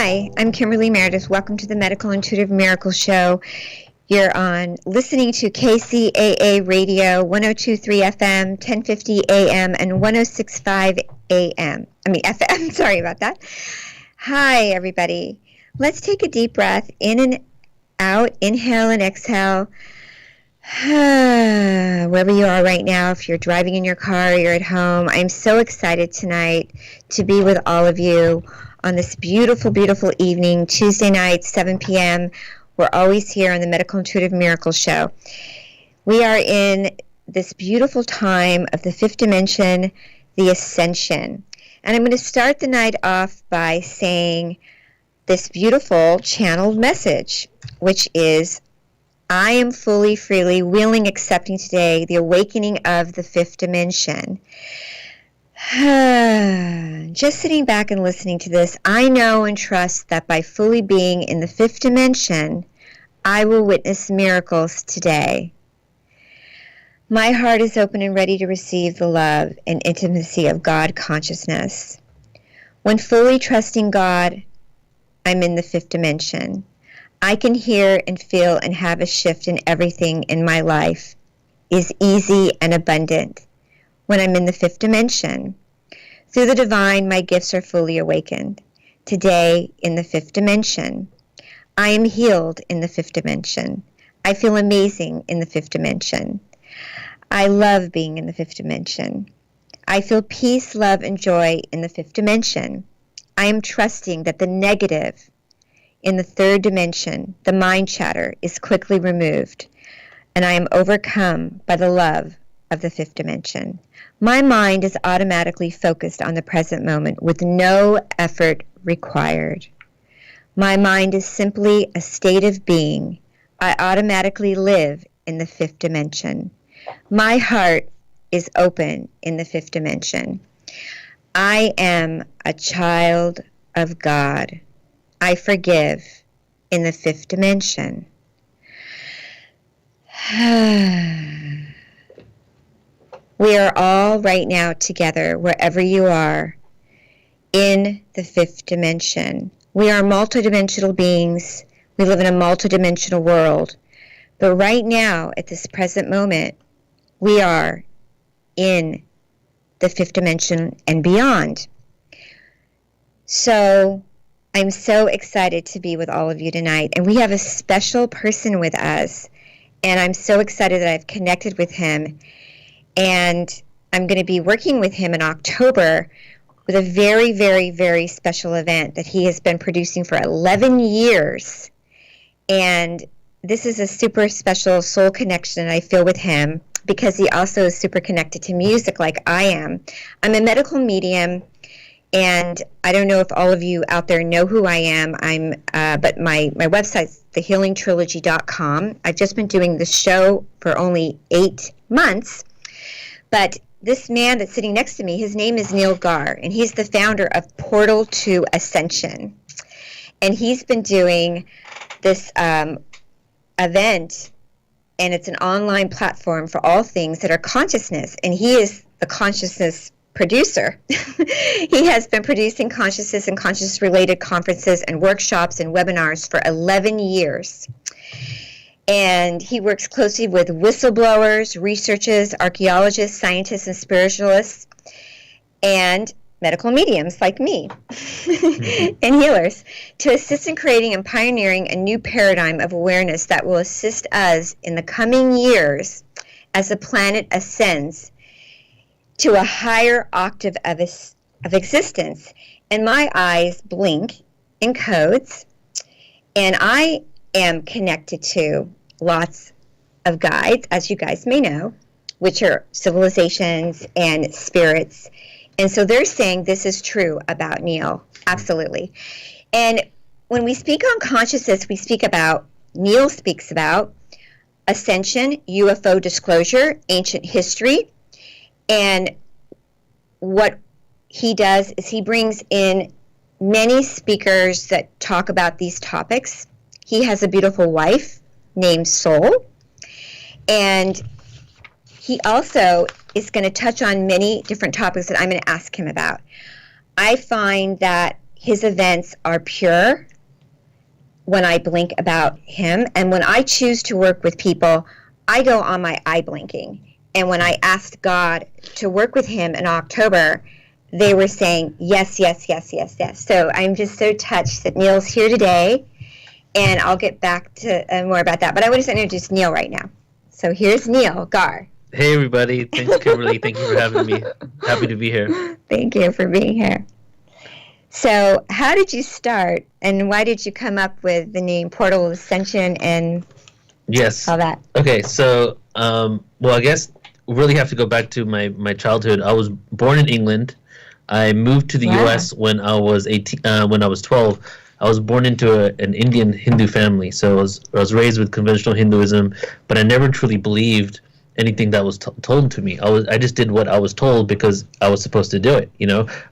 Hi, I'm Kimberly Meredith. Welcome to the Medical Intuitive Miracle Show. You're on listening to KCAA Radio, 102.3 FM, 1050 AM, and 106.5 AM. FM. Sorry about that. Hi, everybody. Let's take a deep breath in and out. Inhale and exhale. Wherever you are right now, if you're driving in your car or you're at home, I'm so excited tonight to be with all of you on this beautiful, beautiful evening, Tuesday night, 7 p.m. We're always here on the Medical Intuitive Miracle Show. We are in this beautiful time of the fifth dimension, the Ascension. And I'm going to start the night off by saying this beautiful channeled message, which is, I am fully, freely, willing, accepting today the awakening of the fifth dimension. Just sitting back and listening to this, I know and trust that by fully being in the fifth dimension, I will witness miracles today. My heart is open and ready to receive the love and intimacy of God consciousness. When fully trusting God, I'm in the fifth dimension. I can hear and feel and have a shift in everything in my life is easy and abundant when I'm in the fifth dimension. Through the divine, my gifts are fully awakened. Today, in the fifth dimension, I am healed in the fifth dimension. I feel amazing in the fifth dimension. I love being in the fifth dimension. I feel peace, love, and joy in the fifth dimension. I am trusting that the negative in the third dimension, the mind chatter, is quickly removed, and I am overcome by the love of the fifth dimension. My mind is automatically focused on the present moment with no effort required. My mind is simply a state of being. I automatically live in the fifth dimension. My heart is open in the fifth dimension. I am a child of God. I forgive in the fifth dimension. We are all right now together, wherever you are, in the fifth dimension. We are multidimensional beings. We live in a multidimensional world. But right now, at this present moment, we are in the fifth dimension and beyond. So I'm so excited to be with all of you tonight. And we have a special person with us. And I'm so excited that I've connected with him. And I'm going to be working with him in October with a very, very, very special event that he has been producing for 11 years. And this is a super special soul connection I feel with him because he also is super connected to music like I am. I'm a medical medium, and I don't know if all of you out there know who I am. But my website's thehealingtrilogy.com. I've just been doing this show for only 8 months. But this man that's sitting next to me, his name is Gaur, and he's the founder of Portal to Ascension. And he's been doing this event, and it's an online platform for all things that are consciousness, and he is the consciousness producer. He has been producing consciousness and conscious-related conferences and workshops and webinars for 11 years. And he works closely with whistleblowers, researchers, archaeologists, scientists, and spiritualists, and medical mediums like me, and healers, to assist in creating and pioneering a new paradigm of awareness that will assist us in the coming years as the planet ascends to a higher octave of existence. And my eyes blink in codes, and I am connected to lots of guides, as you guys may know, which are civilizations and spirits. And so they're saying this is true about Neil. Absolutely. And when we speak on consciousness, Neil speaks about ascension, UFO disclosure, ancient history. And what he does is he brings in many speakers that talk about these topics. He has a beautiful wife named Soul, and he also is going to touch on many different topics that I'm going to ask him about. I find that his events are pure when I blink about him. And when I choose to work with people, I go on my eye blinking. And when I asked God to work with him in October, they were saying, yes, yes, yes, yes, yes. So I'm just so touched that Neil's here today. And I'll get back to more about that. But I would just introduce Neil right now. So here's Neil Gaur. Hey, everybody. Thanks, Kimberly. Thank you for having me. Happy to be here. Thank you for being here. So how did you start, and why did you come up with the name Portal of Ascension and all that? Okay, so, I guess we really have to go back to my childhood. I was born in England. I moved to the U.S. when I was 12. I was born into an Indian Hindu family, so I was raised with conventional Hinduism, but I never truly believed anything that was told to me. I just did what I was told because I was supposed to do it,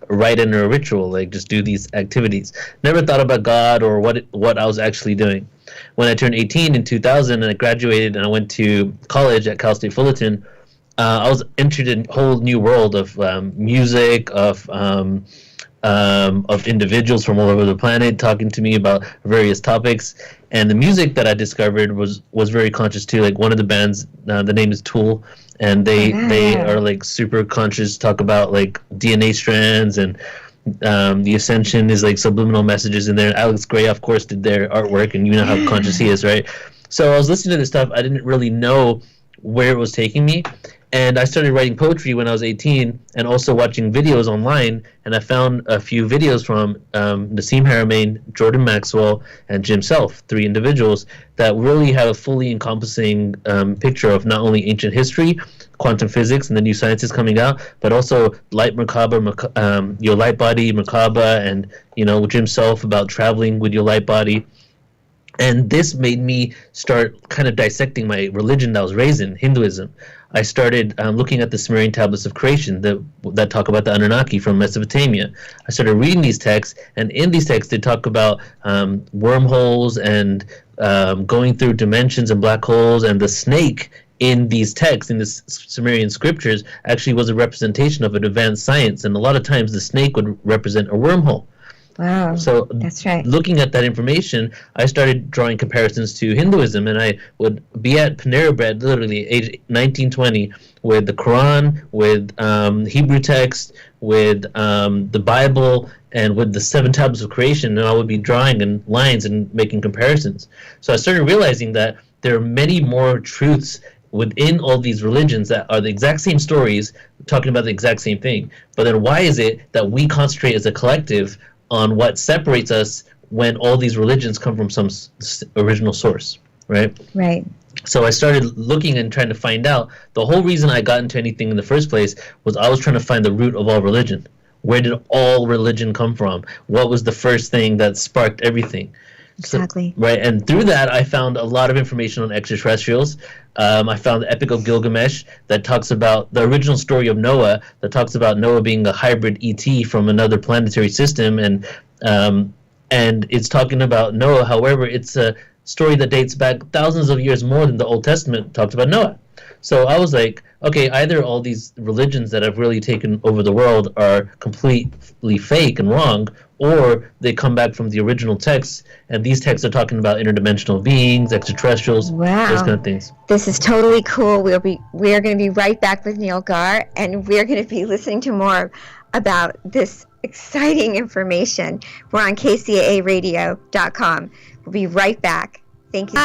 right in a ritual, like just do these activities. Never thought about God or what I was actually doing. When I turned 18 in 2000 and I graduated and I went to college at Cal State Fullerton, I was entered in a whole new world of music, of individuals from all over the planet talking to me about various topics. And the music that I discovered was very conscious too. Like one of the bands, the name is Tool, and they are like super conscious, talk about like DNA strands, and the Ascension is like subliminal messages in there. Alex Gray, of course, did their artwork, and you know how conscious he is, right? So I was listening to this stuff. I didn't really know where it was taking me. And I started writing poetry when I was 18 and also watching videos online. And I found a few videos from Nassim Haramein, Jordan Maxwell, and Jim Self, 3 individuals that really have a fully encompassing picture of not only ancient history, quantum physics, and the new sciences coming out, but also light Merkaba, your light body, Merkaba, and Jim Self about traveling with your light body. And this made me start kind of dissecting my religion that I was raised in, Hinduism. I started looking at the Sumerian tablets of creation that talk about the Anunnaki from Mesopotamia. I started reading these texts, and in these texts they talk about wormholes and going through dimensions and black holes, and the snake in these texts, in the Sumerian scriptures, actually was a representation of an advanced science, and a lot of times the snake would represent a wormhole. Wow, so that's right. Looking at that information, I started drawing comparisons to Hinduism, and I would be at Panera Bread, literally age 19, 20, with the Quran, with Hebrew text, with the Bible, and with the 7 tablets of creation, and I would be drawing in lines and making comparisons. So I started realizing that there are many more truths within all these religions that are the exact same stories, talking about the exact same thing. But then why is it that we concentrate as a collective on what separates us when all these religions come from some original source, right? Right. So I started looking and trying to find out. The whole reason I got into anything in the first place was I was trying to find the root of all religion. Where did all religion come from? What was the first thing that sparked everything? Exactly. So, right, and through that, I found a lot of information on extraterrestrials. I found the Epic of Gilgamesh that talks about the original story of Noah, that talks about Noah being a hybrid ET from another planetary system, and it's talking about Noah. However, it's a story that dates back thousands of years more than the Old Testament talked about Noah. So I was like, okay, either all these religions that have really taken over the world are completely fake and wrong, or they come back from the original texts, and these texts are talking about interdimensional beings, extraterrestrials, those kind of things. This is totally cool. We are going to be right back with Neil Gaur, and we're going to be listening to more about this exciting information. We're on KCAAradio.com. We'll be right back. Thank you.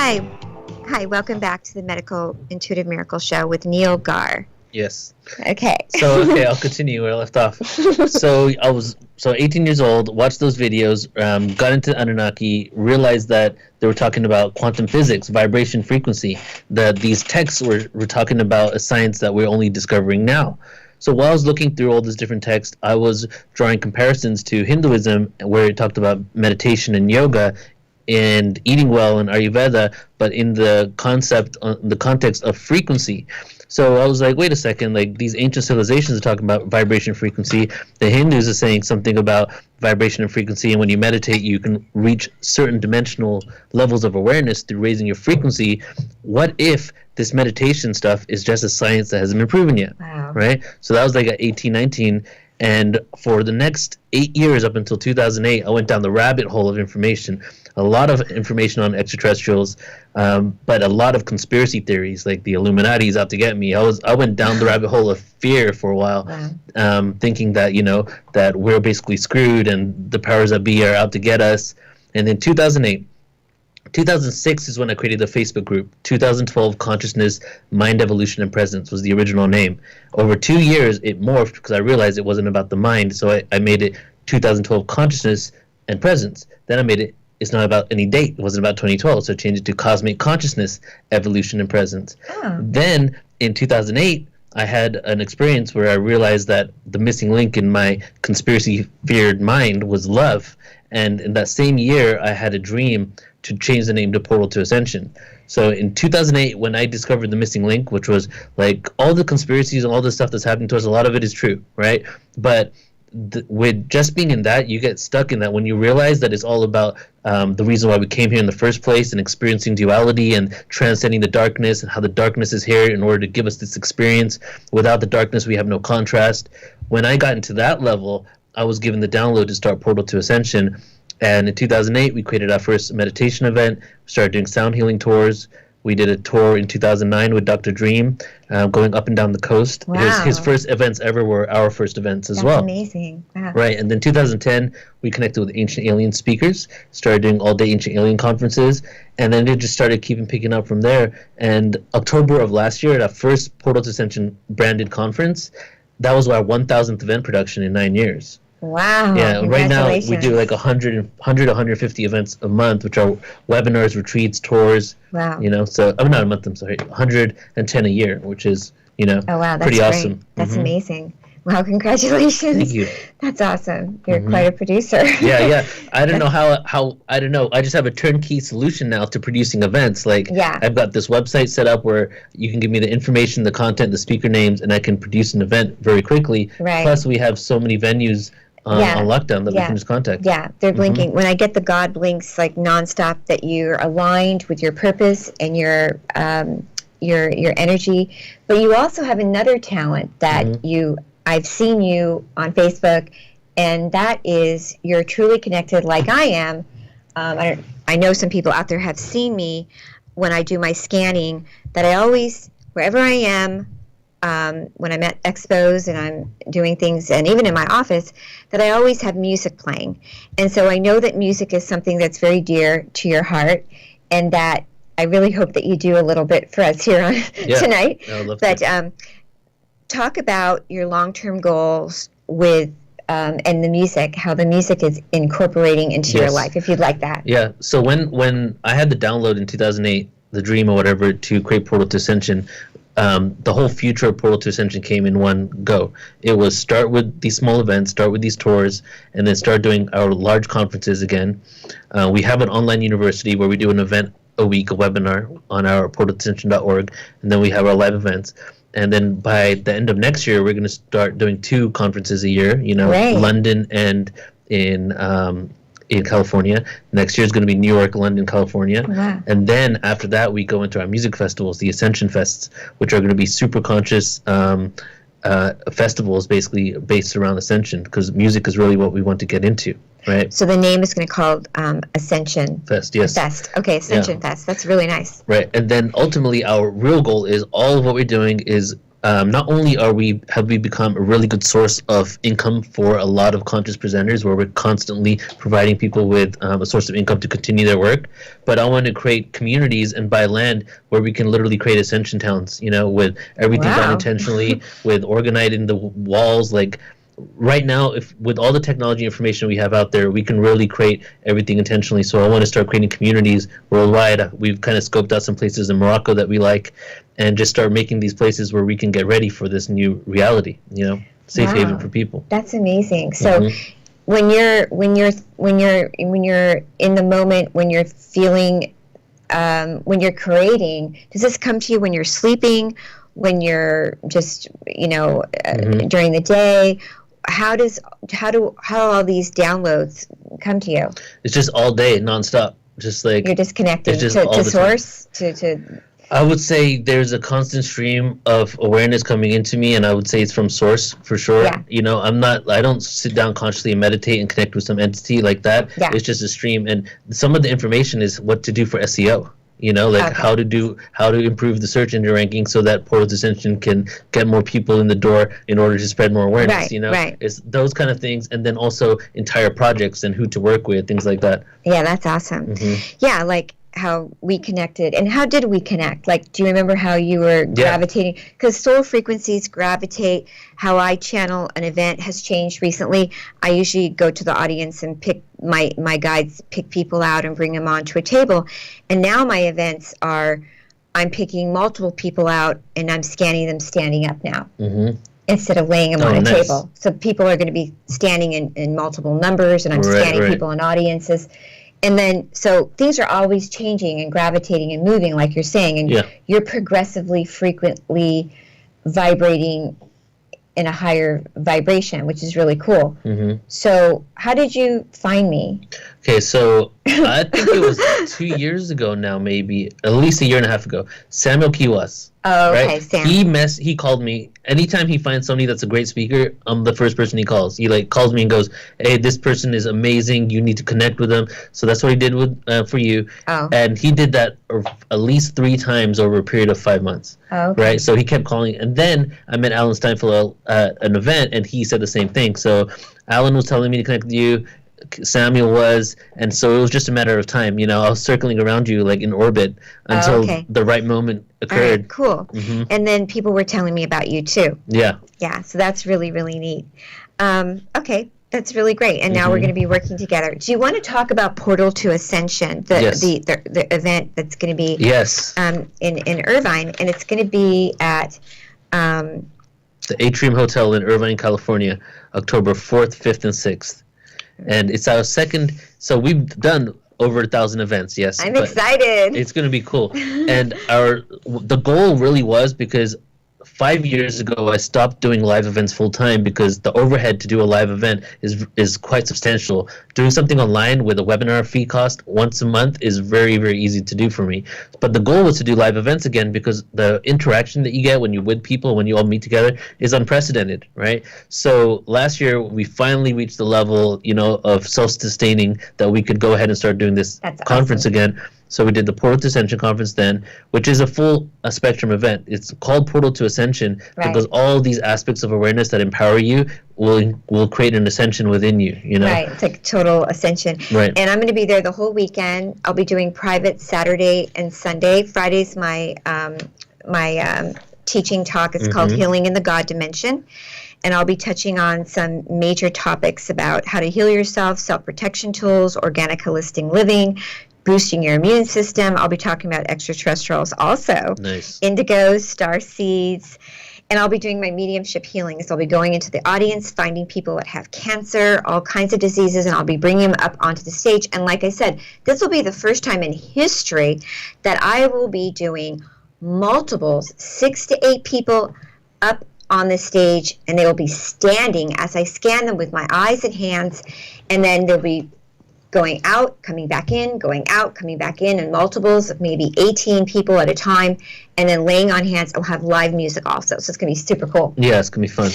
Hi, welcome back to the Medical Intuitive Miracle Show with Neil Gaur. Yes. Okay. I'll continue where I left off. So I was 18 years old, watched those videos, got into Anunnaki, realized that they were talking about quantum physics, vibration frequency, that these texts were talking about a science that we're only discovering now. So while I was looking through all these different texts, I was drawing comparisons to Hinduism, where it talked about meditation and yoga and eating well and Ayurveda, but in the context of frequency. So I was like, wait a second, like these ancient civilizations are talking about vibration frequency. The Hindus are saying something about vibration and frequency, and when you meditate, you can reach certain dimensional levels of awareness through raising your frequency. What if this meditation stuff is just a science that hasn't been proven yet? Wow. Right? So that was like at 18, 19, And for the next 8 years, up until 2008, I went down the rabbit hole of information. A lot of information on extraterrestrials, but a lot of conspiracy theories, like the Illuminati is out to get me. I went down the rabbit hole of fear for a while, thinking that, that we're basically screwed and the powers that be are out to get us. And then 2006 is when I created the Facebook group. 2012 Consciousness, Mind Evolution, and Presence was the original name. Over 2 years, it morphed because I realized it wasn't about the mind, so I made it 2012 Consciousness and Presence. Then I made it, it's not about any date. It wasn't about 2012, so I changed it to Cosmic Consciousness, Evolution, and Presence. Then in 2008, I had an experience where I realized that the missing link in my conspiracy-feared mind was love. And in that same year, I had a dream to change the name to Portal to Ascension. So in 2008, when I discovered the missing link, which was like all the conspiracies and all the stuff that's happening to us, a lot of it is true, right? But with just being in that, you get stuck in that when you realize that it's all about the reason why we came here in the first place and experiencing duality and transcending the darkness and how the darkness is here in order to give us this experience. Without the darkness, we have no contrast. When I got into that level, I was given the download to start Portal to Ascension. And in 2008, we created our first meditation event, started doing sound healing tours. We did a tour in 2009 with Dr. Dream, going up and down the coast. Wow. His first events ever were our first events as well. That's amazing. Wow. Right, and then 2010, we connected with Ancient Alien speakers, started doing all-day Ancient Alien conferences, and then it just started picking up from there. And October of last year, at our first Portal to Ascension branded conference, that was our 1,000th event production in 9 years. Wow. Yeah, right now we do like 150 events a month, which are webinars, retreats, tours. Wow. So I'm not a month, I'm sorry, 110 a year, which is, oh, wow, that's pretty great. awesome. That's amazing. Wow, congratulations. Thank you. That's awesome. You're quite a producer. Yeah. I don't know how I don't know. I just have a turnkey solution now to producing events. Like, I've got this website set up where you can give me the information, the content, the speaker names, and I can produce an event very quickly. Right. Plus, we have so many venues on lockdown that we can just contact. Yeah, they're blinking. When I get the God blinks like nonstop, that you're aligned with your purpose and your energy. But you also have another talent that I've seen you on Facebook, and that is you're truly connected like I am. I know some people out there have seen me when I do my scanning, that I always, wherever I am, when I'm at expos and I'm doing things, and even in my office, that I always have music playing. And so I know that music is something that's very dear to your heart, and that I really hope that you do a little bit for us here on tonight. I would love but to. Talk about your long-term goals with and the music, how the music is incorporating into your life, if you'd like that. Yeah. So when I had the download in 2008, the dream or whatever, to create Portal to Ascension, the whole future of Portal to Ascension came in one go. It was start with these small events, start with these tours, and then start doing our large conferences again. We have an online university where we do an event a week, a webinar on our portaltoascension.org, and then we have our live events. And then by the end of next year, we're going to start doing 2 conferences a year, Great. London and in California. Next year is going to be New York, London, California. Wow. And then after that, we go into our music festivals, the Ascension Fests, which are going to be super conscious festivals basically based around Ascension, because music is really what we want to get into. Right. So the name is going to be called Ascension Fest. Yes. Fest. Okay, Ascension Fest. That's really nice. Right, and then ultimately our real goal is all of what we're doing is not only have we become a really good source of income for a lot of conscious presenters, where we're constantly providing people with a source of income to continue their work, but I want to create communities and buy land where we can literally create Ascension towns. With everything done intentionally, with organizing the walls, like. Right now, with all the technology information we have out there, we can really create everything intentionally. So I want to start creating communities worldwide. We've kind of scoped out some places in Morocco that we like, and just start making these places where we can get ready for this new reality. Safe haven for people. That's amazing. So when you're in the moment, when you're feeling, when you're creating, does this come to you when you're sleeping, when you're just during the day? How do all these downloads come to you? It's just all day, nonstop. Just like you're just connected to source, to I would say there's a constant stream of awareness coming into me, and I would say it's from source for sure. Yeah. I don't sit down consciously and meditate and connect with some entity like that. Yeah. It's just a stream, and some of the information is what to do for SEO. How to improve the search engine ranking so that Portal to Ascension can get more people in the door in order to spread more awareness. Right. It's those kind of things, and then also entire projects and who to work with, things like that. Yeah, that's awesome. Mm-hmm. Yeah, like how we connected. And how did we connect? Like, do you remember how you were gravitating? Because soul frequencies gravitate. How I channel an event has changed recently. I usually go to the audience and pick my guides, pick people out and bring them onto a table. And now my events are, I'm picking multiple people out and I'm scanning them standing up now. Mm-hmm. Instead of laying them on a table. So people are going to be standing in multiple numbers, and I'm scanning people in audiences. And then, so things are always changing and gravitating and moving, like you're saying, and you're progressively, frequently vibrating in a higher vibration, which is really cool. Mm-hmm. So how did you find me? Okay, so I think it was 2 years ago now, maybe, at least a year and a half ago. Samuel Kiwas. Oh, okay, right? Sam. He called me. Anytime he finds somebody that's a great speaker, I'm the first person he calls. He calls me and goes, "Hey, this person is amazing. You need to connect with them." So that's what he did for you. Oh. And he did that at least 3 times over a period of 5 months. Oh, okay. Right? So he kept calling. And then I met Alan Steinfeld at an event, and he said the same thing. So Alan was telling me to connect with you. Samuel was, and so it was just a matter of time. I was circling around you like in orbit until the right moment occurred. All right, cool. Mm-hmm. And then people were telling me about you too. Yeah. So that's really, really neat. Okay, that's really great. And now we're going to be working together. Do you want to talk about Portal to Ascension, the event that's going to be in Irvine, and it's going to be at the Atrium Hotel in Irvine, California, October 4th, 5th, and 6th. And it's our second, so we've done over 1,000 events, yes. I'm excited. It's going to be cool. And the goal really was because 5 years ago, I stopped doing live events full time because the overhead to do a live event is quite substantial. Doing something online with a webinar fee cost once a month is very, very easy to do for me. But the goal was to do live events again because the interaction that you get when you're with people, when you all meet together, is unprecedented, right? So last year, we finally reached the level, of self-sustaining that we could go ahead and start doing this conference again. So we did the Portal to Ascension conference then, which is a full spectrum event. It's called Portal to Ascension because all these aspects of awareness that empower you will create an ascension within you. Right, it's like total ascension. Right. And I'm going to be there the whole weekend. I'll be doing private Saturday and Sunday. Friday's my teaching talk. It's called Healing in the God Dimension. And I'll be touching on some major topics about how to heal yourself, self-protection tools, organic holistic living, boosting your immune system. I'll be talking about extraterrestrials also. Nice. Indigos, star seeds. And I'll be doing my mediumship healings. I'll be going into the audience, finding people that have cancer, all kinds of diseases, and I'll be bringing them up onto the stage. And like I said, this will be the first time in history that I will be doing multiples, 6 to 8 people up on the stage, and they will be standing as I scan them with my eyes and hands, and then they'll be going out, coming back in, going out, coming back in, and multiples of maybe 18 people at a time, and then laying on hands. I'll have live music also, so it's going to be super cool. Yeah, it's going to be fun.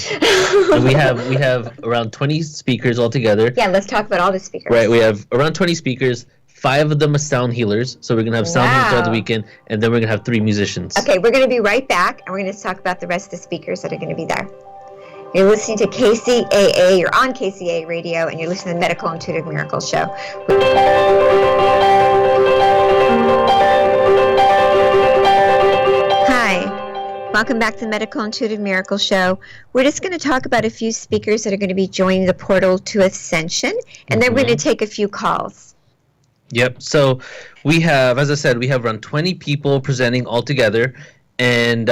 And we have around 20 speakers altogether. Yeah, let's talk about all the speakers. Right, we have around 20 speakers. 5 of them are sound healers, so we're going to have sound healers throughout the weekend, and then we're going to have 3 musicians. Okay, we're going to be right back, and we're going to talk about the rest of the speakers that are going to be there. You're listening to KCAA, you're on KCAA Radio, and you're listening to the Medical Intuitive Miracle Show. Hi, welcome back to the Medical Intuitive Miracle Show. We're just going to talk about a few speakers that are going to be joining the Portal to Ascension, and then we're going to take a few calls. Yep, so we have, as I said, we have around 20 people presenting all together. And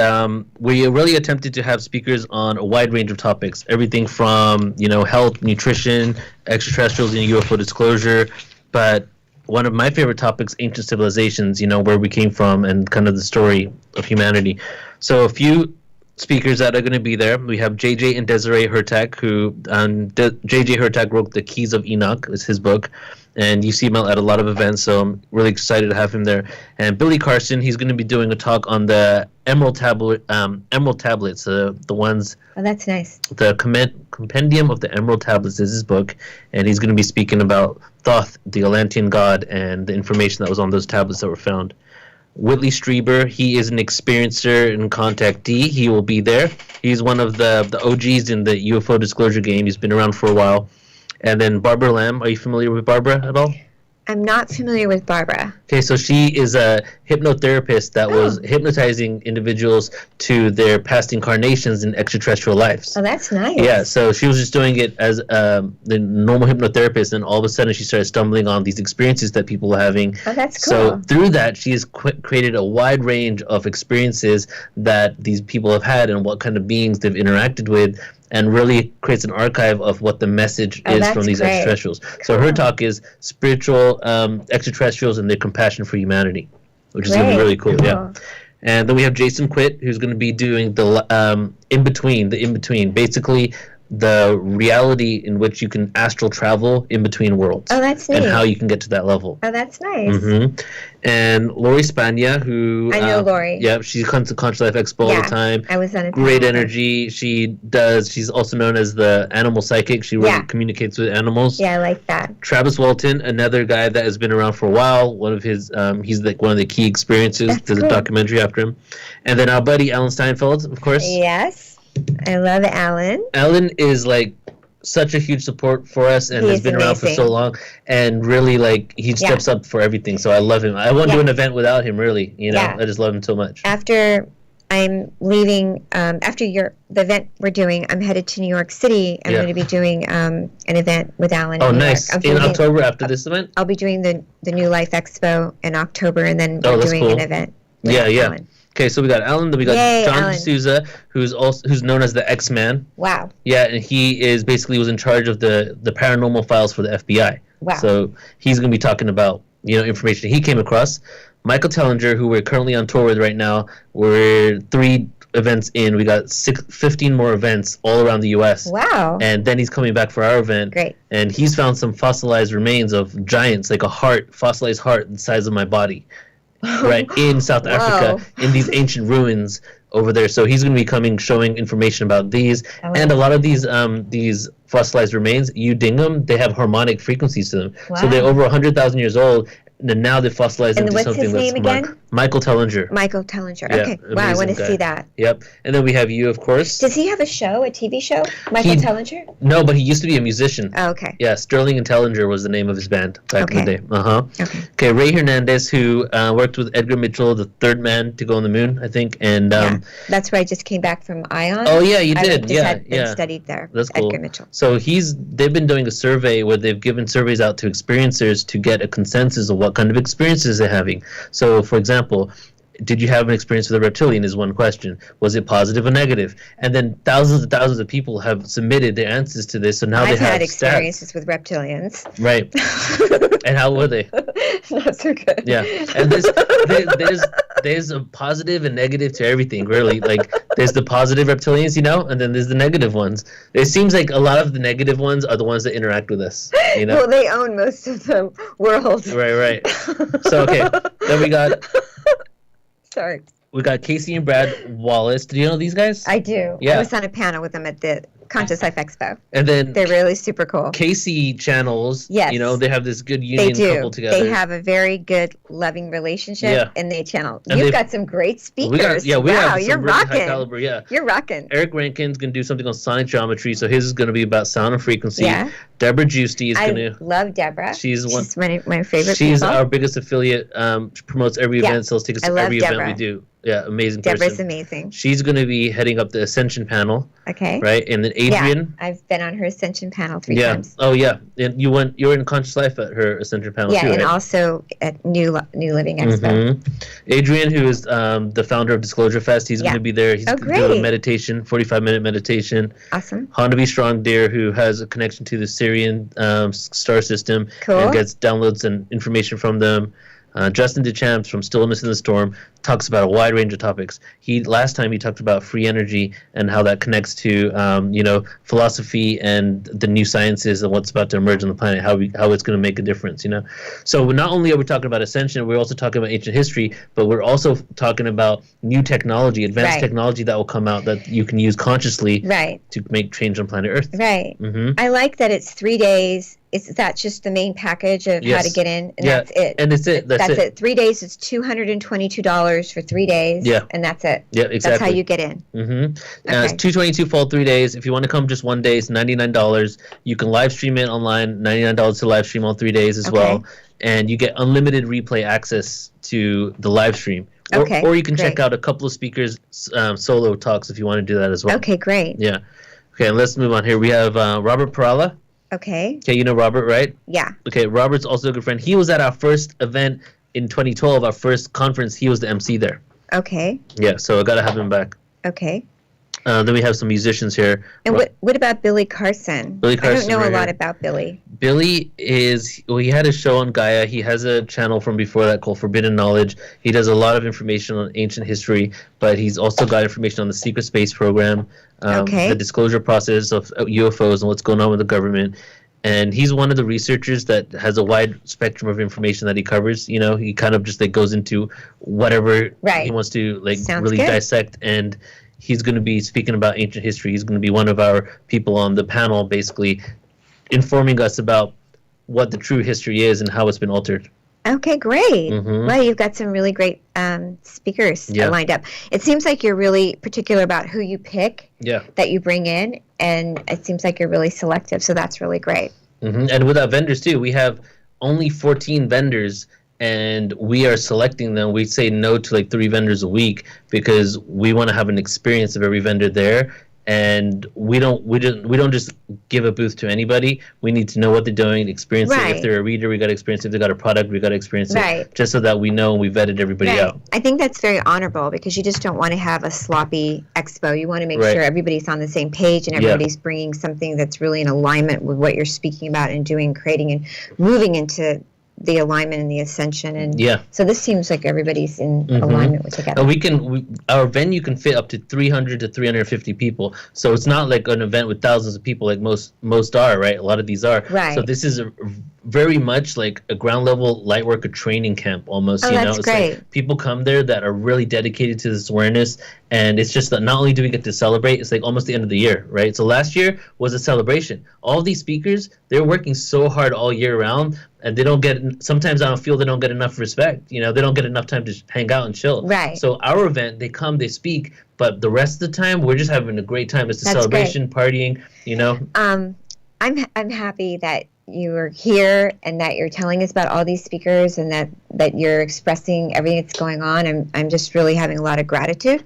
we really attempted to have speakers on a wide range of topics, everything from, health, nutrition, extraterrestrials, and UFO disclosure. But one of my favorite topics, ancient civilizations, where we came from and kind of the story of humanity. So a few speakers that are going to be there. We have JJ and Desiree Hurtak, who JJ Hurtak wrote The Keys of Enoch, is his book. and you see him at a lot of events, so I'm really excited to have him there. And Billy Carson, he's going to be doing a talk on the Emerald Tablets, the ones. Oh, that's nice. The Compendium of the Emerald Tablets is his book, and he's going to be speaking about Thoth, the Atlantean god, and the information that was on those tablets that were found. Whitley Strieber, he is an experiencer and contactee. He will be there. He's one of the OGs in the UFO disclosure game. He's been around for a while. And then Barbara Lamb. Are you familiar with Barbara at all? I'm not familiar with Barbara. Okay, so she is a hypnotherapist that was hypnotizing individuals to their past incarnations in extraterrestrial lives. Oh, that's nice. Yeah, so she was just doing it as the normal hypnotherapist, and all of a sudden she started stumbling on these experiences that people were having. Oh, that's cool. So through that, she has created a wide range of experiences that these people have had and what kind of beings they've interacted with, and really creates an archive of what the message is from these extraterrestrials. Cool. So her talk is spiritual extraterrestrials and their compassion for humanity, which is going to be really cool. Yeah. And then we have Jason Quitt, who's going to be doing the in-between, basically the reality in which you can astral travel in between worlds. Oh, that's neat. And how you can get to that level. Oh, that's nice. Mm-hmm. And Lori Spagna, who... I know Lori. Yeah, she comes to Conscious Life Expo all the time. I was on a Great energy. She's also known as the animal psychic. She really communicates with animals. Yeah, I like that. Travis Walton, another guy that has been around for a while. One of his, he's like one of the key experiences. There's a documentary after him. And then our buddy Alan Steinfeld, of course. Yes. I love Alan. Alan is like such a huge support for us and has been around for so long, and really like he steps up for everything. So I love him. I wouldn't do an event without him, really. You know, I just love him so much. After I'm leaving, after the event we're doing, I'm headed to New York City. I'm going to be doing an event with Alan. Oh, nice. In October after this event? I'll be doing the New Life Expo in October, and then we're doing an event with Alan. Okay, so we got Alan, then we got John D'Souza, who's known as the X-Man. Wow. Yeah, and he is basically was in charge of the paranormal files for the FBI. Wow. So he's going to be talking about, information he came across. Michael Tellinger, who we're currently on tour with right now, we're 3 events in. We got 15 more events all around the U.S. Wow. And then he's coming back for our event. Great. And he's found some fossilized remains of giants, like a fossilized heart the size of my body. Right, in South Africa, in these ancient ruins over there. So he's going to be coming, showing information about these. And a lot of these fossilized remains, you ding them, they have harmonic frequencies to them. Wow. So they're over 100,000 years old, and now they're fossilized into something that's... And what's his name again? Michael Tellinger. Michael Tellinger. Okay. Wow, I want to see that. Yep. And then we have you, of course. Does he have a show, a TV show? Michael Tellinger? No, but he used to be a musician. Oh, okay. Yeah, Sterling and Tellinger was the name of his band back in the day. Okay. Okay, Ray Hernandez, who worked with Edgar Mitchell, the third man to go on the moon, I think. And that's where I just came back from Ion. Oh, yeah, you did. I studied there. That's cool. Edgar Mitchell. So they've been doing a survey where they've given surveys out to experiencers to get a consensus of what kind of experiences they're having. So, for example, did you have an experience with a reptilian is one question. Was it positive or negative? And then thousands and thousands of people have submitted their answers to this, so now they have I've had experiences with reptilians. Right. And how were they? Not so good. Yeah. And there's a positive and negative to everything, really. Like, there's the positive reptilians, and then there's the negative ones. It seems like a lot of the negative ones are the ones that interact with us, Well, they own most of the world. Right. So, okay. Then we got... Sorry. We got Casey and Brad Wallace. Do you know these guys? I do. Yeah. I was on a panel with them at the Conscious Life Expo. And then they're really super cool. Casey channels, they have this good union couple together. They have a very good, loving relationship, and they channel. You've got some great speakers. We have some you're really rocking. high caliber, You're rocking. Eric Rankin's going to do something on sonic geometry, so his is going to be about sound and frequency. Yeah. Deborah Giusti is going to... I love Deborah. She's my favorite She's people. our biggest affiliate, promotes every event, sells tickets to every event we do. Yeah, amazing person. Deborah's amazing. She's going to be heading up the Ascension panel. Okay. Right? And then Adrian. Yeah, I've been on her Ascension panel 3 times. Oh, yeah. And you were in Conscious Life at her Ascension panel too, and also at New Living Expo. Mm-hmm. Adrian, who is the founder of Disclosure Fest, he's going to be there. He's going to do a meditation, 45-minute meditation. Awesome. Honda Strong Deer, who has a connection to the Syrian star system. Cool. And gets downloads and information from them. Justin DeChamps from Stillness in the Storm talks about a wide range of topics. Last time he talked about free energy and how that connects to philosophy and the new sciences and what's about to emerge on the planet, how it's going to make a difference. So not only are we talking about Ascension, we're also talking about ancient history, but we're also talking about new technology, advanced technology that will come out that you can use consciously to make change on planet Earth. Right. Mm-hmm. I like that it's 3 days. Is that just the main package of how to get in? And that's it. And it's it. That's it. 3 days is $222 for 3 days. Yeah. And that's it. Yeah, exactly. That's how you get in. Mm-hmm. It's $222 for all 3 days. If you want to come just 1 day, it's $99. You can live stream it online, $99 to live stream all 3 days as well. And you get unlimited replay access to the live stream. Or you can check out a couple of speakers' solo talks if you want to do that as well. Okay, great. Yeah. Okay, let's move on here. We have Robert Parala. Okay, you know Robert, right? Yeah. Okay, Robert's also a good friend. He was at our first event in 2012, our first conference. He was the MC there. Okay. Yeah, so I got to have him back. Okay. Then we have some musicians here. And what about Billy Carson? Billy Carson. I don't know a lot about Billy. Billy he had a show on Gaia. He has a channel from before that called Forbidden Knowledge. He does a lot of information on ancient history, but he's also got information on the secret space program, the disclosure process of UFOs and what's going on with the government. And he's one of the researchers that has a wide spectrum of information that he covers. He kind of just goes into whatever he wants to really dissect. And he's going to be speaking about ancient history. He's going to be one of our people on the panel, basically informing us about what the true history is and how it's been altered. Okay, great. Mm-hmm. Well, you've got some really great speakers lined up. It seems like you're really particular about who you pick that you bring in, and it seems like you're really selective, so that's really great. Mm-hmm. And with our vendors, too, we have only 14 vendors, and we are selecting them. We say no to 3 vendors a week because we want to have an experience of every vendor there. And we don't just give a booth to anybody. We need to know what they're doing, experience it. If they're a reader, we got to experience it. If they got a product, we got to experience it. Just so that we know we vetted everybody out. I think that's very honorable because you just don't want to have a sloppy expo. You want to make sure everybody's on the same page and everybody's bringing something that's really in alignment with what you're speaking about and doing, creating, and moving into the alignment and the ascension. And so this seems like everybody's in alignment with together. And our venue can fit up to 300 to 350 people. So it's not like an event with thousands of people like most are, right? A lot of these are. Right. So this is very much like a ground level light worker training camp almost. That's great. Like people come there that are really dedicated to this awareness, and it's just that not only do we get to celebrate, it's like almost the end of the year, right? So last year was a celebration. All these speakers, they're working so hard all year round, and they don't get, sometimes I don't feel they don't get enough respect. They don't get enough time to hang out and chill. Right. So our event, they come, they speak, but the rest of the time, we're just having a great time. It's a celebration, partying, I'm happy that you are here and that you're telling us about all these speakers and that you're expressing everything that's going on. I'm just really having a lot of gratitude.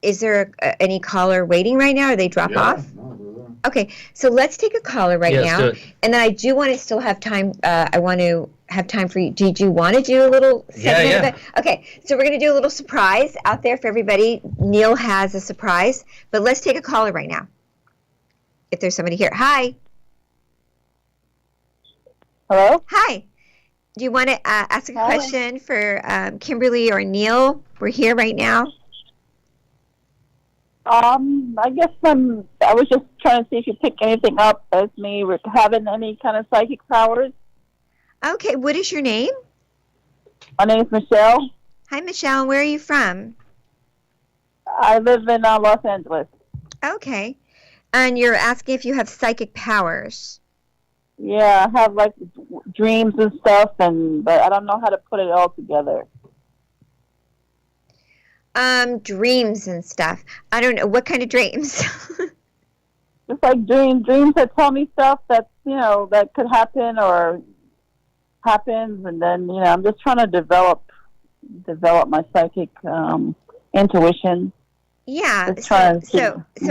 Is there any caller waiting right now? Or they drop off? No, okay, so let's take a caller right now. And then I do want to still have time. I want to have time for you. Did you want to do a little segment of that? Okay, so we're going to do a little surprise out there for everybody. Neil has a surprise, but let's take a caller right now. If there's somebody here. Hi. Hello? Hi. Do you want to ask a question for Kimberly or Neil? We're here right now. I guess I was just trying to see if you pick anything up as me having any kind of psychic powers. Okay, what is your name? My name is Michelle. Hi, Michelle. Where are you from? I live in Los Angeles. Okay. And you're asking if you have psychic powers. Yeah, I have dreams and stuff, but I don't know how to put it all together. Dreams and stuff. I don't know. What kind of dreams? Just like dreams that tell me stuff that, that could happen or happens. And then, I'm just trying to develop my psychic intuition. Yeah. So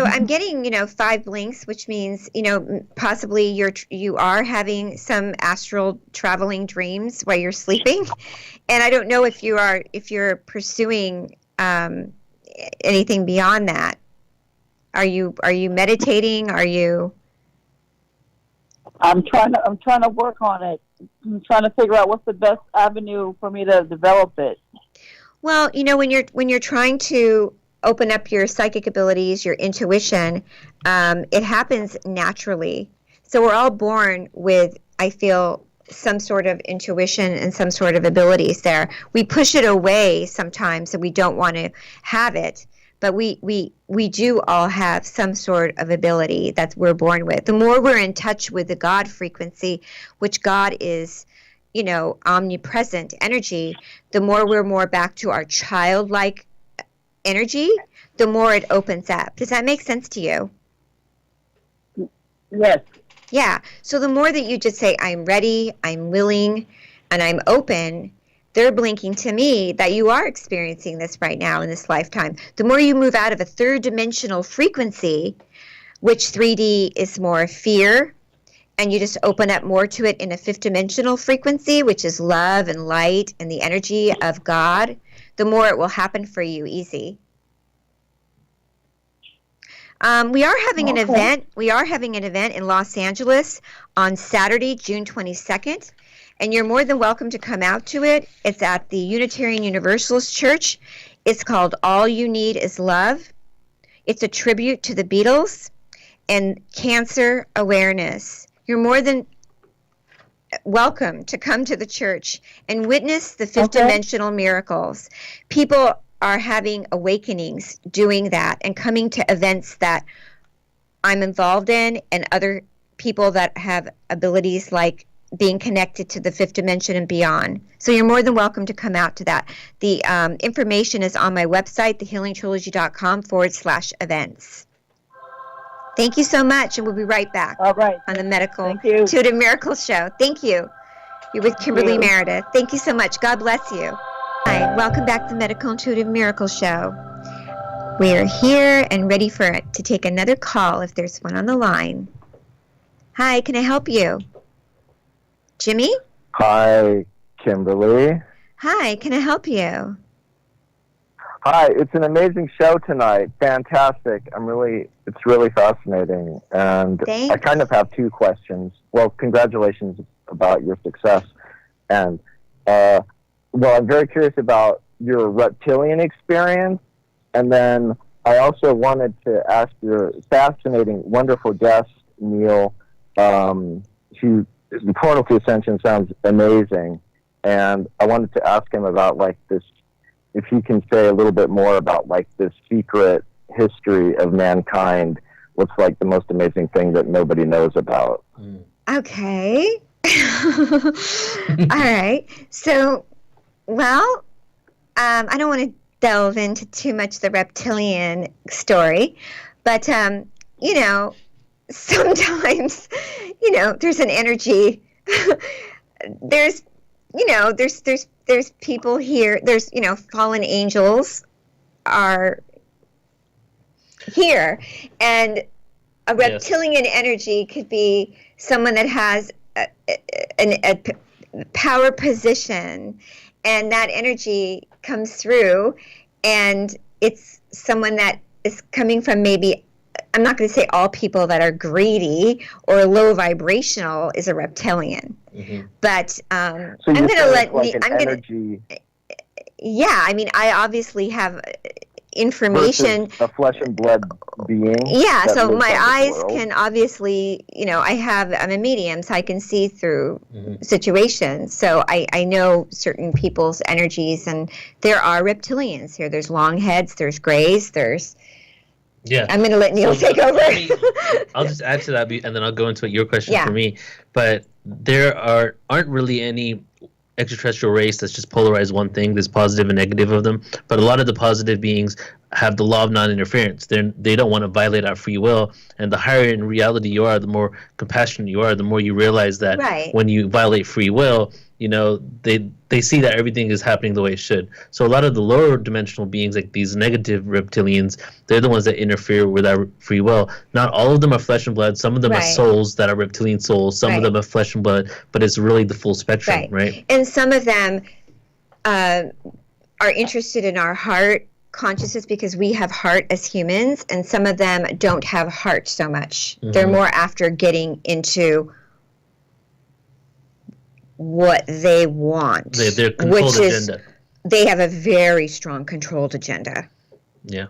I'm getting, 5 blinks, which means, possibly you are having some astral traveling dreams while you're sleeping. And I don't know if you're pursuing anything beyond that. Are you meditating? Are you? I'm trying to work on it. I'm trying to figure out what's the best avenue for me to develop it. Well, when you're trying to open up your psychic abilities, your intuition, it happens naturally. So we're all born with, I feel, some sort of intuition and some sort of abilities there. We push it away sometimes, and we don't want to have it. But we do all have some sort of ability that we're born with. The more we're in touch with the God frequency, which God is, omnipresent energy, the more we're more back to our childlike energy, the more it opens up. Does that make sense to you? Yes. Yeah. So the more that you just say, I'm ready, I'm willing, and I'm open, they're blinking to me that you are experiencing this right now in this lifetime. The more you move out of a third dimensional frequency, which 3D is more fear, and you just open up more to it in a fifth dimensional frequency, which is love and light and the energy of God, the more it will happen for you easy. We are having an event. We are having an event in Los Angeles on Saturday, June 22nd, and you're more than welcome to come out to it. It's at the Unitarian Universalist Church. It's called All You Need Is Love. It's a tribute to the Beatles and cancer awareness. You're more than welcome to come to the church and witness the fifth dimensional miracles. People are having awakenings doing that and coming to events that I'm involved in, and other people that have abilities like being connected to the fifth dimension and beyond. So you're more than welcome to come out to that. The information is on my website, thehealingtrilogy.com/events. Thank you so much, and we'll be right back. All right. On the Medical Intuitive Miracles Show. Thank you. You're with Kimberly Meredith. Thank you so much. God bless you. Hi, welcome back to the Medical Intuitive Miracles Show. We are here and ready to take another call if there's one on the line. Hi, can I help you? Jimmy? Hi, Kimberly. Hi, can I help you? Hi, it's an amazing show tonight. Fantastic. It's really fascinating. And Thanks. I kind of have two questions. Well, congratulations about your success. And, I'm very curious about your reptilian experience. And then I also wanted to ask your fascinating, wonderful guest, Neil, who the portal to Ascension sounds amazing. And I wanted to ask him about this, if he can say a little bit more about this secret history of mankind. What's the most amazing thing that nobody knows about? Okay. All right. So, I don't want to delve into too much the reptilian story, but, sometimes, there's an energy. There's people here. There's, fallen angels are here, and a reptilian energy could be someone that has a power position, and that energy comes through, and it's someone that is coming from maybe, I'm not going to say all people that are greedy or low vibrational is a reptilian, but so I'm going to let energy. Yeah, I obviously have information. A flesh and blood being. Yeah, so my eyes can obviously, I'm a medium, so I can see through situations. So I know certain people's energies, and there are reptilians here. There's long heads, there's grays, there's. Yeah. I'm going to let Neil take over. I'll just add to that, and then I'll go into your question for me. But there aren't really any extraterrestrial race that's just polarized one thing. There's positive and negative of them. But a lot of the positive beings have the law of non-interference. They don't want to violate our free will. And the higher in reality you are, the more compassionate you are, the more you realize that when you violate free will, they see that everything is happening the way it should. So a lot of the lower dimensional beings, like these negative reptilians, they're the ones that interfere with our free will. Not all of them are flesh and blood. Some of them are souls that are reptilian souls. Some of them are flesh and blood, but it's really the full spectrum, right? And some of them are interested in our heart consciousness because we have heart as humans, and some of them don't have heart so much. They're more after getting into what they want. Their controlled agenda. They have a very strong controlled agenda. Yeah.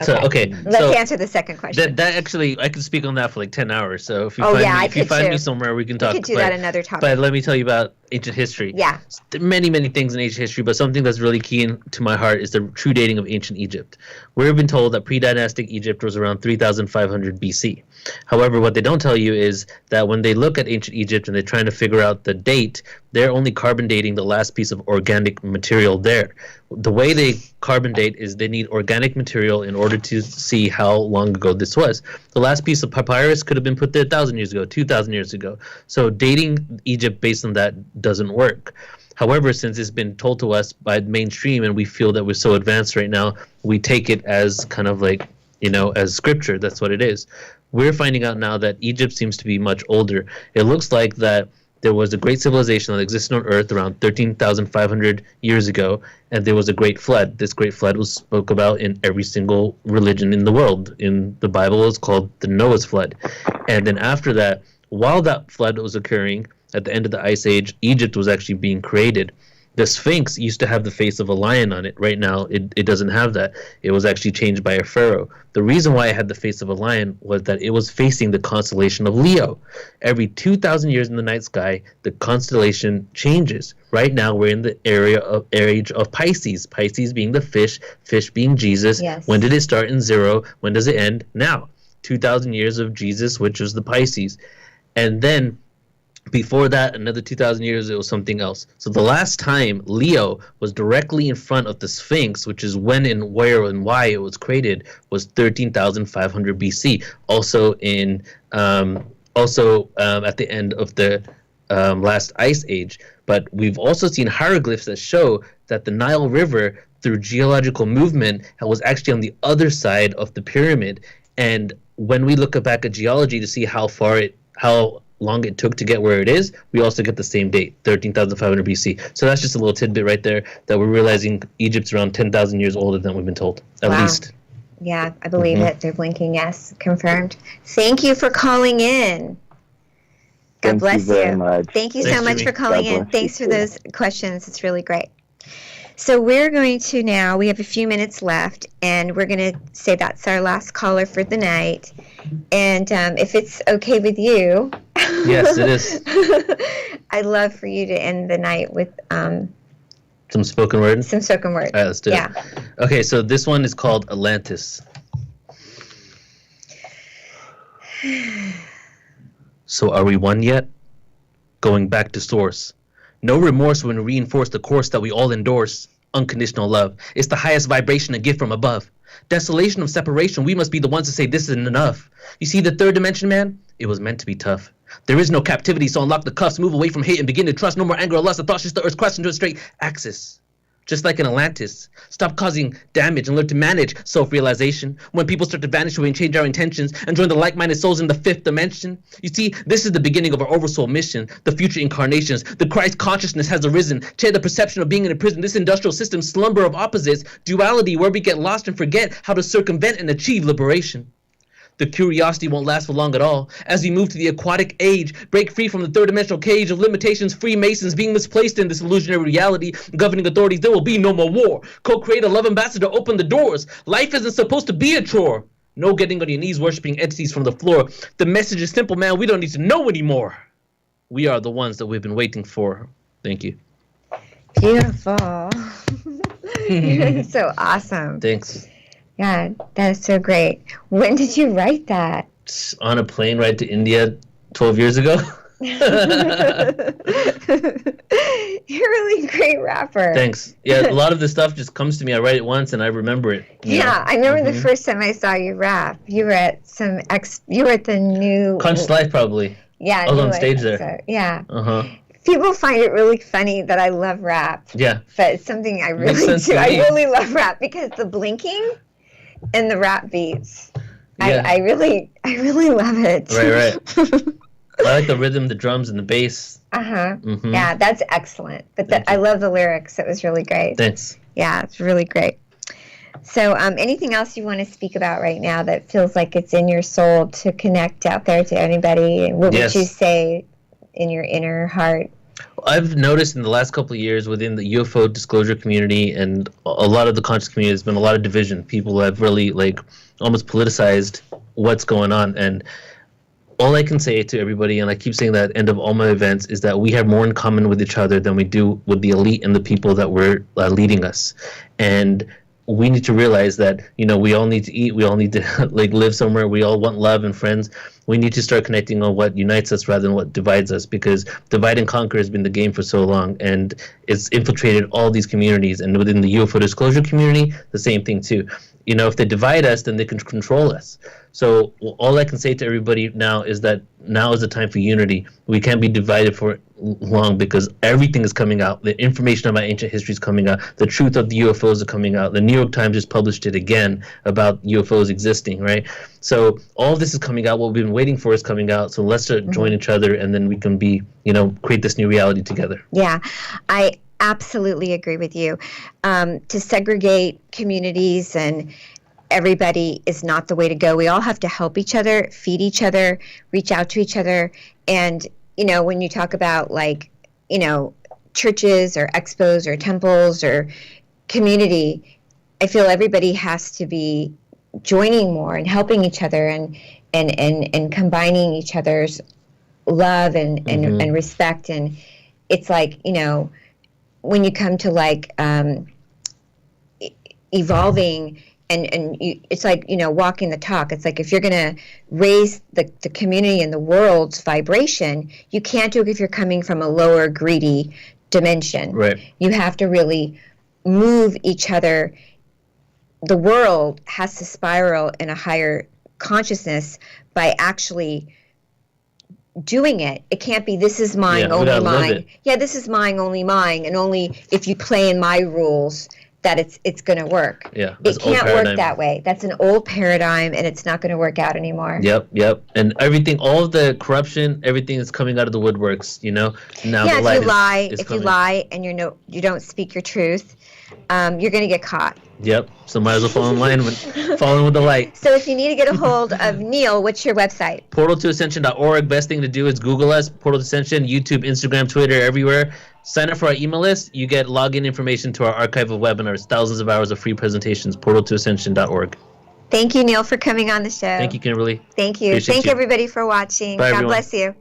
Okay. Let's answer the second question. That actually, I could speak on that for like 10 hours. So if you find me somewhere, we can talk. We could do that another topic. But let me tell you about ancient history. Yeah. Many, many things in ancient history, but something that's really key to my heart is the true dating of ancient Egypt. We've been told that pre-dynastic Egypt was around 3,500 BC. However, what they don't tell you is that when they look at ancient Egypt and they're trying to figure out the date, they're only carbon dating the last piece of organic material there. The way they carbon date is they need organic material in order to see how long ago this was. The last piece of papyrus could have been put there 1,000 years ago, 2,000 years ago. So dating Egypt based on that doesn't work. However, since it's been told to us by mainstream and we feel that we're so advanced right now, we take it as kind of like, as scripture. That's what it is. We're finding out now that Egypt seems to be much older. It looks like that there was a great civilization that existed on Earth around 13,500 years ago, and there was a great flood. This great flood was spoke about in every single religion in the world. In the Bible, it's called the Noah's flood. And then after that, while that flood was occurring, at the end of the Ice Age, Egypt was actually being created. The Sphinx used to have the face of a lion on it. Right now, it doesn't have that. It was actually changed by a pharaoh. The reason why it had the face of a lion was that it was facing the constellation of Leo. Every 2,000 years in the night sky, the constellation changes. Right now, we're in the age of Pisces. Pisces being the fish being Jesus. Yes. When did it start in 0? When does it end? Now. 2,000 years of Jesus, which was the Pisces. And then before that, another 2,000 years, it was something else. So the last time Leo was directly in front of the Sphinx, which is when and where and why it was created, was 13,500 BC. Also at the end of the last ice age. But we've also seen hieroglyphs that show that the Nile River, through geological movement, was actually on the other side of the pyramid. And when we look back at geology to see how long it took to get where it is, we also get the same date, 13,500 BC. So that's just a little tidbit right there that we're realizing Egypt's around 10,000 years older than we've been told, at least. Yeah, I believe it. They're blinking yes, confirmed. Thank you for calling in. God bless you. Very much. Thank you so much for calling in. Thanks for those questions. It's really great. So we're going to now, we have a few minutes left, and we're going to say that's our last caller for the night. And if it's okay with you. Yes, it is. I'd love for you to end the night with some spoken word? Some spoken word. All right, let's do it. Okay, so this one is called Atlantis. So are we one yet? Going back to source. No remorse when we reinforce the course that we all endorse. Unconditional love. It's the highest vibration, a gift from above. Desolation of separation, we must be the ones to say this isn't enough. You see the third dimension, man? It was meant to be tough. There is no captivity, so unlock the cuffs, move away from hate and begin to trust. No more anger or lust, the thoughts just the earth's crust into a straight axis. Just like in Atlantis. Stop causing damage and learn to manage self-realization. When people start to vanish away and change our intentions and join the like-minded souls in the fifth dimension. You see, this is the beginning of our oversoul mission, the future incarnations. The Christ consciousness has arisen. Change the perception of being in a prison, this industrial system, slumber of opposites, duality where we get lost and forget how to circumvent and achieve liberation. The curiosity won't last for long at all. As we move to the aquatic age, break free from the third-dimensional cage of limitations, Freemasons being misplaced in this illusionary reality, governing authorities, there will be no more war. Co-create a love ambassador, open the doors. Life isn't supposed to be a chore. No getting on your knees worshiping entities from the floor. The message is simple, man. We don't need to know anymore. We are the ones that we've been waiting for. Thank you. Beautiful. You're so awesome. Thanks. Yeah, that is so great. When did you write that? On a plane ride to India 12 years ago. You're a really great rapper. Thanks. Yeah, a lot of this stuff just comes to me. I write it once and I remember it. Yeah, I remember the first time I saw you rap. You were at the new Conscious Life, probably. Yeah, I was on stage there. So, yeah. Uh-huh. People find it really funny that I love rap. Yeah. But it's something I really do. I really love rap because the blinking and the rap beats. Yeah. I really love it. Right. I like the rhythm, the drums, and the bass. Mm-hmm. Yeah, that's excellent. But I love the lyrics. It was really great. Thanks. Yeah, it's really great. So anything else you want to speak about right now that feels like it's in your soul to connect out there to anybody? What would you say in your inner heart? I've noticed in the last couple of years within the UFO disclosure community and a lot of the conscious community, there's been a lot of division. People have really like almost politicized what's going on. And all I can say to everybody, and I keep saying that at the end of all my events, is that we have more in common with each other than we do with the elite and the people that were leading us. And we need to realize that, we all need to eat. We all need to like live somewhere. We all want love and friends. We need to start connecting on what unites us rather than what divides us, because divide and conquer has been the game for so long, and it's infiltrated all these communities. And within the UFO disclosure community, the same thing too. If they divide us, then they can control us. So all I can say to everybody now is that now is the time for unity. We can't be divided for long, because everything is coming out. The information about ancient history is coming out. The truth of the UFOs are coming out. The New York Times just published it again about UFOs existing, right? So all of this is coming out. What we've been waiting for is coming out. So let's join each other, and then we can be, create this new reality together. Yeah, I absolutely agree with you. To segregate communities and everybody is not the way to go. We all have to help each other, feed each other, reach out to each other. And, when you talk about churches or expos or temples or community, I feel everybody has to be joining more and helping each other and combining each other's love and respect. And it's like, when you come to evolving it's like, walking the talk. It's like if you're going to raise the community and the world's vibration, you can't do it if you're coming from a lower, greedy dimension. Right. You have to really move each other. The world has to spiral in a higher consciousness by actually doing it. It can't be this is mine, only mine. Yeah, this is mine, only mine, and only if you play in my rules that it's going to work. Yeah, it can't work that way. That's an old paradigm, and it's not going to work out anymore. Yep. And everything, all of the corruption, everything is coming out of the woodworks. Now, yeah, if you lie and you don't speak your truth, you're going to get caught. Yep. So might as well fall in line following with the light. So if you need to get a hold of Neil, what's your website? Portal2Ascension.org. Best thing to do is Google us, Portal to Ascension, YouTube, Instagram, Twitter, everywhere. Sign up for our email list. You get login information to our archive of webinars, thousands of hours of free presentations, Portal2Ascension.org. Thank you, Neil, for coming on the show. Thank you, Kimberly. Thank you. Thank everybody for watching. Bye, God everyone. bless you.